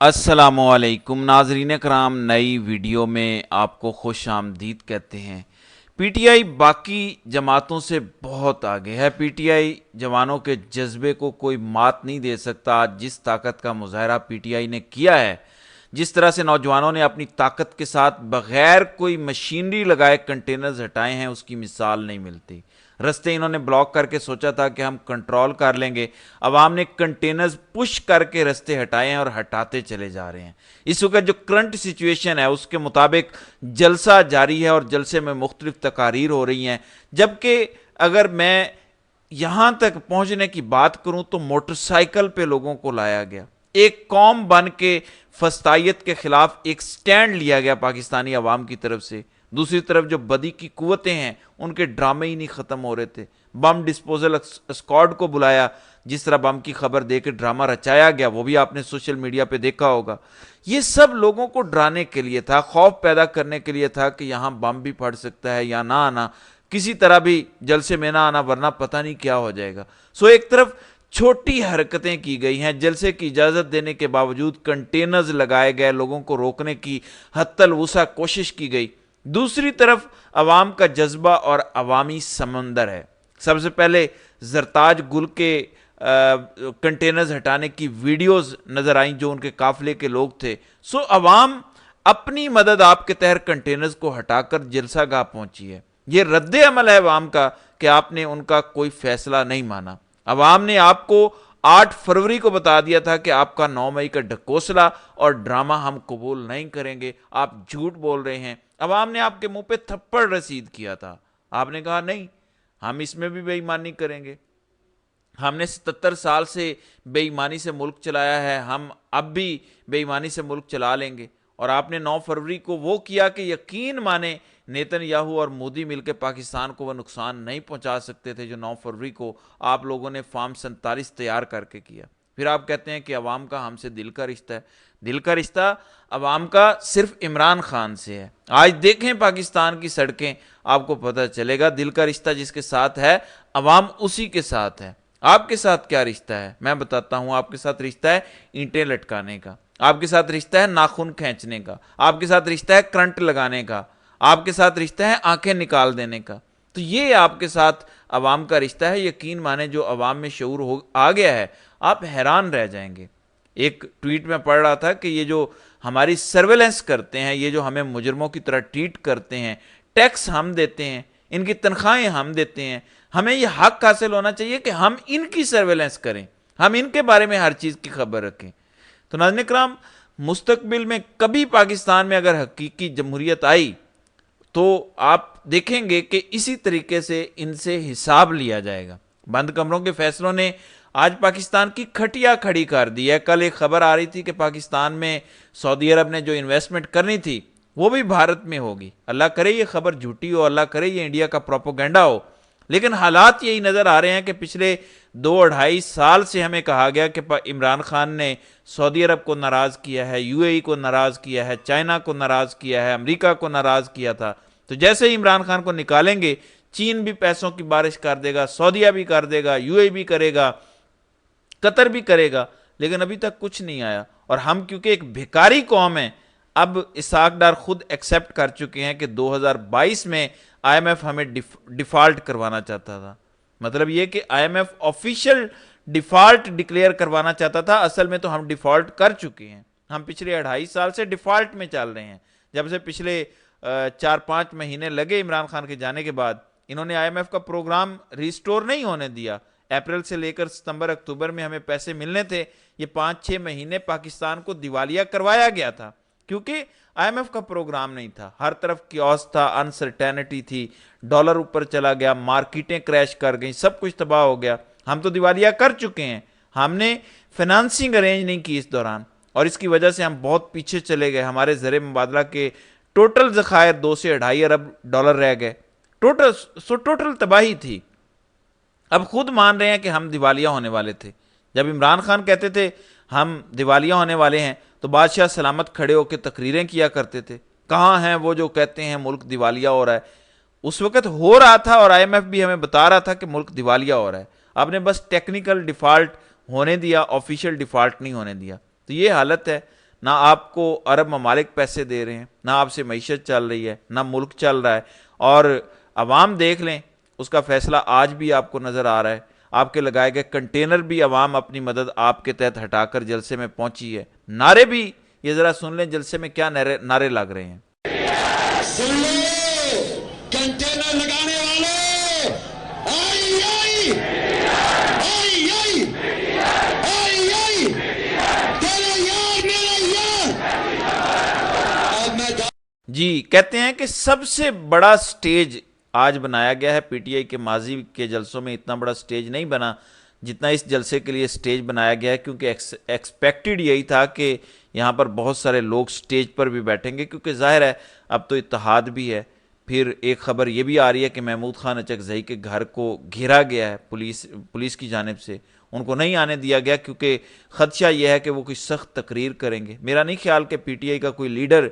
السلام علیکم ناظرین کرام، نئی ویڈیو میں آپ کو خوش آمدید کہتے ہیں۔ پی ٹی آئی باقی جماعتوں سے بہت آگے ہے۔ پی ٹی آئی جوانوں کے جذبے کو کوئی مات نہیں دے سکتا۔ آج جس طاقت کا مظاہرہ پی ٹی آئی نے کیا ہے، جس طرح سے نوجوانوں نے اپنی طاقت کے ساتھ بغیر کوئی مشینری لگائے کنٹینرز ہٹائے ہیں، اس کی مثال نہیں ملتی۔ رستے انہوں نے بلاک کر کے سوچا تھا کہ ہم کنٹرول کر لیں گے، عوام نے کنٹینرز پش کر کے رستے ہٹائے ہیں اور ہٹاتے چلے جا رہے ہیں۔ اس وقت جو کرنٹ سچویشن ہے اس کے مطابق جلسہ جاری ہے اور جلسے میں مختلف تقاریر ہو رہی ہیں، جبکہ اگر میں یہاں تک پہنچنے کی بات کروں تو موٹر سائیکل پہ لوگوں کو لایا گیا، ایک قوم بن کے فسطائیت کے خلاف ایک سٹینڈ لیا گیا پاکستانی عوام کی طرف سے۔ دوسری طرف جو بدی کی قوتیں ہیں ان کے ڈرامے ہی نہیں ختم ہو رہے تھے۔ بم ڈسپوزل اسکواڈ کو بلایا، جس طرح بم کی خبر دے کے ڈرامہ رچایا گیا وہ بھی آپ نے سوشل میڈیا پہ دیکھا ہوگا۔ یہ سب لوگوں کو ڈرانے کے لیے تھا، خوف پیدا کرنے کے لیے تھا کہ یہاں بم بھی پھٹ سکتا ہے یا نہ آنا، کسی طرح بھی جلسے میں نہ آنا ورنہ پتہ نہیں کیا ہو جائے گا۔ ایک طرف چھوٹی حرکتیں کی گئی ہیں، جلسے کی اجازت دینے کے باوجود کنٹینرز لگائے گئے، لوگوں کو روکنے کی حتی الوسع کوشش کی گئی۔ دوسری طرف عوام کا جذبہ اور عوامی سمندر ہے۔ سب سے پہلے زرتاج گل کے کنٹینرز ہٹانے کی ویڈیوز نظر آئیں جو ان کے قافلے کے لوگ تھے۔ عوام اپنی مدد آپ کے تحت کنٹینرز کو ہٹا کر جلسہ گاہ پہنچی ہے۔ یہ رد عمل ہے عوام کا کہ آپ نے ان کا کوئی فیصلہ نہیں مانا۔ عوام نے آپ کو 8 فروری کو بتا دیا تھا کہ آپ کا 9 مئی کا ڈھکوسلا اور ڈرامہ ہم قبول نہیں کریں گے، آپ جھوٹ بول رہے ہیں۔ عوام نے آپ کے منہ پہ تھپڑ رسید کیا تھا، آپ نے کہا نہیں، ہم اس میں بھی بے ایمانی کریں گے، ہم نے 77 سال سے بے ایمانی سے ملک چلایا ہے، ہم اب بھی بے ایمانی سے ملک چلا لیں گے۔ اور آپ نے 9 فروری کو وہ کیا کہ یقین مانے نیتن یاہو اور مودی مل کے پاکستان کو وہ نقصان نہیں پہنچا سکتے تھے جو 9 فروری کو آپ لوگوں نے فارم 47 تیار کر کے کیا۔ پھر آپ کہتے ہیں کہ عوام کا ہم سے دل کا رشتہ ہے۔ دل کا رشتہ عوام کا صرف عمران خان سے ہے۔ آج دیکھیں پاکستان کی سڑکیں، آپ کو پتہ چلے گا دل کا رشتہ جس کے ساتھ ہے عوام اسی کے ساتھ ہے۔ آپ کے ساتھ کیا رشتہ ہے؟ میں بتاتا ہوں، آپ کے ساتھ رشتہ ہے اینٹیں لٹکانے کا، آپ کے ساتھ رشتہ ہے ناخن کھینچنے کا، آپ کے ساتھ رشتہ ہے کرنٹ لگانے کا، آپ کے ساتھ رشتہ ہے آنکھیں نکال دینے کا۔ تو یہ آپ کے ساتھ عوام کا رشتہ ہے۔ یقین مانے جو عوام میں شعور آ گیا ہے، آپ حیران رہ جائیں گے۔ ایک ٹویٹ میں پڑھ رہا تھا کہ یہ جو ہماری سرویلنس کرتے ہیں، یہ جو ہمیں مجرموں کی طرح ٹریٹ کرتے ہیں، ٹیکس ہم دیتے ہیں، ان کی تنخواہیں ہم دیتے ہیں، ہمیں یہ حق حاصل ہونا چاہیے کہ ہم ان کی سرویلنس کریں، ہم ان کے بارے میں ہر چیز کی خبر رکھیں۔ تو ناظرین کرام، مستقبل میں کبھی پاکستان میں اگر حقیقی جمہوریت آئی تو آپ دیکھیں گے کہ اسی طریقے سے ان سے حساب لیا جائے گا۔ بند کمروں کے فیصلوں نے آج پاکستان کی کھٹیا کھڑی کر دی ہے۔ کل ایک خبر آ رہی تھی کہ پاکستان میں سعودی عرب نے جو انویسٹمنٹ کرنی تھی وہ بھی بھارت میں ہوگی۔ اللہ کرے یہ خبر جھوٹی ہو، اللہ کرے یہ انڈیا کا پروپیگنڈا ہو، لیکن حالات یہی نظر آ رہے ہیں کہ پچھلے 2-2.5 سال سے ہمیں کہا گیا کہ عمران خان نے سعودی عرب کو ناراض کیا ہے، یو اے ای کو ناراض کیا ہے، چائنا کو ناراض کیا ہے، امریکہ کو ناراض کیا تھا۔ تو جیسے ہی عمران خان کو نکالیں گے، چین بھی پیسوں کی بارش کر دے گا، سعودیہ بھی کر دے گا، یو اے ای بھی کرے گا، قطر بھی کرے گا، لیکن ابھی تک کچھ نہیں آیا۔ اور ہم کیونکہ ایک بھیکاری قوم ہیں، اب اسحاق ڈار خود ایکسیپٹ کر چکے ہیں کہ 2022 میں آئی ایم ایف ہمیں ڈیفالٹ کروانا چاہتا تھا۔ مطلب یہ کہ I M F official default declare کروانا چاہتا تھا، اصل میں تو ہم ڈیفالٹ کر چکے ہیں۔ ہم پچھلے 2.5 سال سے ڈیفالٹ میں چل رہے ہیں۔ جب سے پچھلے 4-5 مہینے لگے عمران خان کے جانے کے بعد، انہوں نے آئی ایم ایف کا پروگرام ریسٹور نہیں ہونے دیا۔ اپریل سے لے کر ستمبر اکتوبر میں ہمیں پیسے ملنے تھے، یہ 5-6 مہینے پاکستان کو دیوالیہ کروایا گیا تھا کیونکہ آئی ایم ایف کا پروگرام نہیں تھا۔ ہر طرف کیوس تھا، انسرٹینٹی تھی، ڈالر اوپر چلا گیا، مارکیٹیں کریش کر گئیں، سب کچھ تباہ ہو گیا۔ ہم تو دیوالیہ کر چکے ہیں، ہم نے فنانسنگ ارینج نہیں کی اس دوران، اور اس کی وجہ سے ہم بہت پیچھے چلے گئے۔ ہمارے زر مبادلہ کے ٹوٹل ذخائر 2 سے 2.5 ارب ڈالر رہ گئے، ٹوٹل تباہی تھی۔ اب خود مان رہے ہیں کہ ہم دیوالیہ ہونے والے تھے۔ جب عمران خان کہتے تھے ہم دیوالیہ ہونے والے ہیں تو بادشاہ سلامت کھڑے ہو کے تقریریں کیا کرتے تھے۔ کہاں ہیں وہ جو کہتے ہیں ملک دیوالیہ ہو رہا ہے؟ اس وقت ہو رہا تھا اور آئی ایم ایف بھی ہمیں بتا رہا تھا کہ ملک دیوالیہ ہو رہا ہے۔ آپ نے بس ٹیکنیکل ڈیفالٹ ہونے دیا، آفیشیل ڈیفالٹ نہیں ہونے دیا۔ تو یہ حالت ہے نہ آپ کو عرب ممالک پیسے دے رہے ہیں، نہ آپ سے معیشت چل رہی ہے، نہ ملک چل رہا ہے، اور عوام دیکھ لیں اس کا فیصلہ آج بھی آپ کو نظر آ رہا ہے۔ آپ کے لگائے گئے کنٹینر بھی عوام اپنی مدد آپ کے تحت ہٹا کر جلسے میں پہنچی ہے۔ نعرے بھی یہ ذرا سن لیں جلسے میں کیا نعرے لگ رہے ہیں۔ سن لو کنٹینر لگانے والے، آئی آئی آئی آئی آئی آئی، تیرا یار میرا یار۔ اب میں جی کہتے ہیں کہ سب سے بڑا سٹیج آج بنایا گیا ہے، پی ٹی آئی کے ماضی کے جلسوں میں اتنا بڑا سٹیج نہیں بنا جتنا اس جلسے کے لیے سٹیج بنایا گیا ہے، کیونکہ ایکسپیکٹڈ یہی تھا کہ یہاں پر بہت سارے لوگ سٹیج پر بھی بیٹھیں گے، کیونکہ ظاہر ہے اب تو اتحاد بھی ہے۔ پھر ایک خبر یہ بھی آ رہی ہے کہ محمود خان اچکزئی کے گھر کو گھیرا گیا ہے پولیس کی جانب سے، ان کو نہیں آنے دیا گیا کیونکہ خدشہ یہ ہے کہ وہ کوئی سخت تقریر کریں گے۔ میرا نہیں خیال کہ پی ٹی آئی کا کوئی لیڈر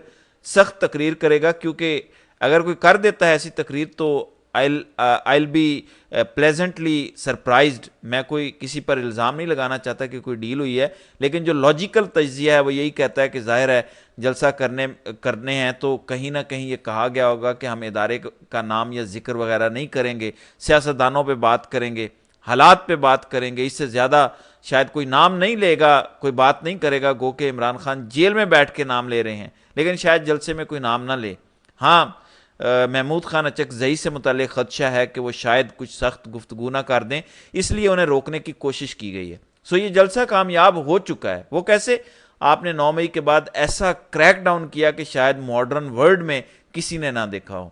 سخت تقریر کرے گا، کیونکہ اگر کوئی کر دیتا ہے ایسی تقریر تو I'll be pleasantly surprised۔ میں کوئی کسی پر الزام نہیں لگانا چاہتا کہ کوئی ڈیل ہوئی ہے، لیکن جو لاجیکل تجزیہ ہے وہ یہی کہتا ہے کہ ظاہر ہے جلسہ کرنے ہیں تو کہیں نہ کہیں یہ کہا گیا ہوگا کہ ہم ادارے کا نام یا ذکر وغیرہ نہیں کریں گے، سیاستدانوں پہ بات کریں گے، حالات پہ بات کریں گے، اس سے زیادہ شاید کوئی نام نہیں لے گا، کوئی بات نہیں کرے گا، گو کہ عمران خان جیل میں بیٹھ کے نام لے رہے ہیں، لیکن شاید جلسے میں کوئی نام نہ لے۔ ہاں محمود خان اچکزئی سے متعلق خدشہ ہے کہ وہ شاید کچھ سخت گفتگو نہ کر دیں، اس لیے انہیں روکنے کی کوشش کی گئی ہے۔ یہ جلسہ کامیاب ہو چکا ہے۔ وہ کیسے؟ آپ نے 9 مئی کے بعد ایسا کریک ڈاؤن کیا کہ شاید ماڈرن ورلڈ میں کسی نے نہ دیکھا ہو۔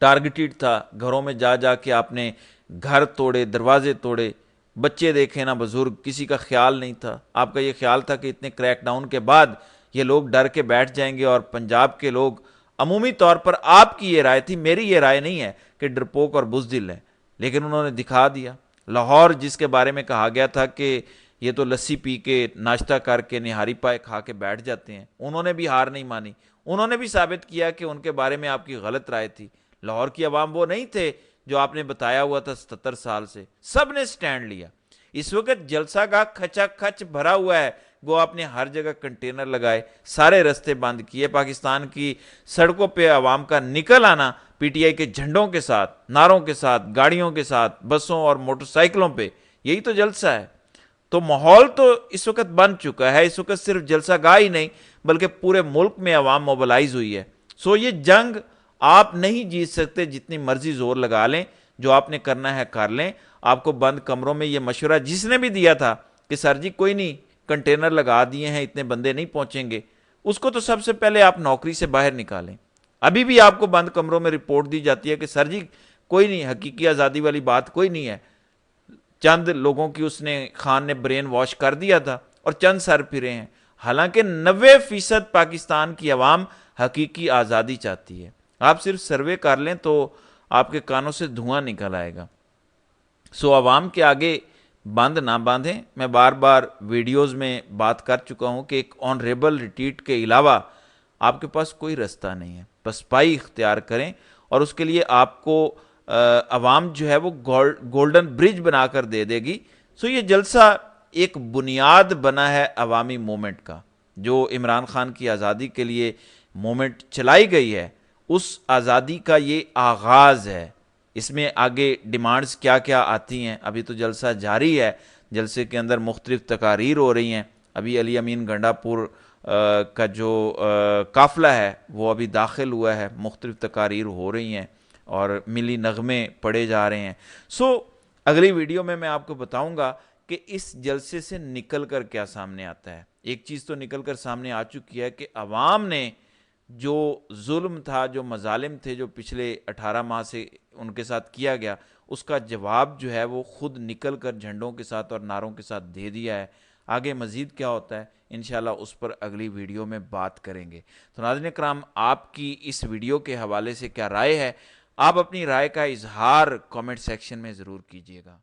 ٹارگیٹڈ تھا، گھروں میں جا جا کے آپ نے گھر توڑے، دروازے توڑے، بچے دیکھے نہ بزرگ، کسی کا خیال نہیں تھا۔ آپ کا یہ خیال تھا کہ اتنے کریک ڈاؤن کے بعد یہ لوگ ڈر کے بیٹھ جائیں گے، اور پنجاب کے لوگ عمومی طور پر، آپ کی یہ رائے تھی، میری یہ رائے نہیں ہے کہ ڈرپوک اور بزدل ہے، لیکن انہوں نے دکھا دیا۔ لاہور جس کے بارے میں کہا گیا تھا کہ یہ تو لسی پی کے، ناشتہ کر کے، نہاری پائے کھا کے بیٹھ جاتے ہیں، انہوں نے بھی ہار نہیں مانی، انہوں نے بھی ثابت کیا کہ ان کے بارے میں آپ کی غلط رائے تھی۔ لاہور کی عوام وہ نہیں تھے جو آپ نے بتایا ہوا تھا 77 سال سے، سب نے سٹینڈ لیا۔ اس وقت جلسہ کا کھچا کھچ بھرا ہوا ہے، وہ آپ نے ہر جگہ کنٹینر لگائے، سارے رستے بند کیے، پاکستان کی سڑکوں پہ عوام کا نکل آنا پی ٹی آئی کے جھنڈوں کے ساتھ، نعروں کے ساتھ، گاڑیوں کے ساتھ، بسوں اور موٹر سائیکلوں پہ، یہی تو جلسہ ہے۔ تو ماحول تو اس وقت بن چکا ہے، اس وقت صرف جلسہ گاہ ہی نہیں بلکہ پورے ملک میں عوام موبلائز ہوئی ہے۔ یہ جنگ آپ نہیں جیت سکتے، جتنی مرضی زور لگا لیں، جو آپ نے کرنا ہے کر لیں۔ آپ کو بند کمروں میں یہ مشورہ جس نے بھی دیا تھا کہ سر جی کوئی نہیں، کنٹینر لگا دیے ہیں، اتنے بندے نہیں پہنچیں گے، اس کو تو سب سے پہلے آپ نوکری سے باہر نکالیں۔ ابھی بھی آپ کو بند کمروں میں رپورٹ دی جاتی ہے کہ سر جی کوئی نہیں، حقیقی آزادی والی بات کوئی نہیں ہے، چند لوگوں کی خان نے برین واش کر دیا تھا اور چند سر پھرے ہیں، حالانکہ 90% پاکستان کی عوام حقیقی آزادی چاہتی ہے۔ آپ صرف سروے کر لیں تو آپ کے کانوں سے دھواں نکل آئے گا۔ عوام کے آگے بند نہ باندھیں۔ میں بار بار ویڈیوز میں بات کر چکا ہوں کہ ایک آنریبل ریٹریٹ کے علاوہ آپ کے پاس کوئی رستہ نہیں ہے، پسپائی اختیار کریں، اور اس کے لیے آپ کو عوام جو ہے وہ گولڈن برج بنا کر دے دے گی۔ یہ جلسہ ایک بنیاد بنا ہے عوامی مومنٹ کا، جو عمران خان کی آزادی کے لیے مومنٹ چلائی گئی ہے، اس آزادی کا یہ آغاز ہے۔ اس میں آگے ڈیمانڈز کیا کیا آتی ہیں، ابھی تو جلسہ جاری ہے، جلسے کے اندر مختلف تقاریر ہو رہی ہیں۔ ابھی علی امین گنڈا پور کا جو قافلہ ہے وہ ابھی داخل ہوا ہے، مختلف تقاریر ہو رہی ہیں اور ملی نغمے پڑھے جا رہے ہیں۔ اگلی ویڈیو میں آپ کو بتاؤں گا کہ اس جلسے سے نکل کر کیا سامنے آتا ہے۔ ایک چیز تو نکل کر سامنے آ چکی ہے کہ عوام نے جو ظلم تھا، جو مظالم تھے، جو پچھلے 18 ماہ سے ان کے ساتھ کیا گیا، اس کا جواب جو ہے وہ خود نکل کر جھنڈوں کے ساتھ اور نعروں کے ساتھ دے دیا ہے۔ آگے مزید کیا ہوتا ہے انشاءاللہ اس پر اگلی ویڈیو میں بات کریں گے۔ تو ناظرین اکرام، آپ کی اس ویڈیو کے حوالے سے کیا رائے ہے؟ آپ اپنی رائے کا اظہار کامنٹ سیکشن میں ضرور کیجیے گا۔